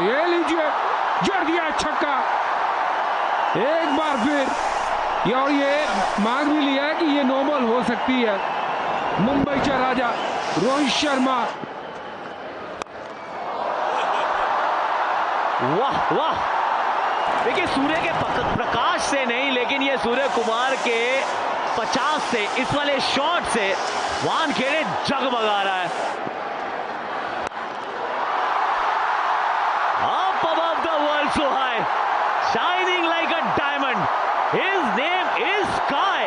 ये लीजिए, जड़ दिया छक्का एक बार फिर। और ये मांग भी लिया है कि ये नॉर्मल हो सकती है। मुंबई का राजा रोहित शर्मा। वाह वाह, देखिए सूर्य के प्रकाश से नहीं, लेकिन ये सूर्य कुमार के 50 से इस वाले शॉट से वानखेड़े जगमगा रहा है। Up above the world so high, shining like a diamond. His name is Sky.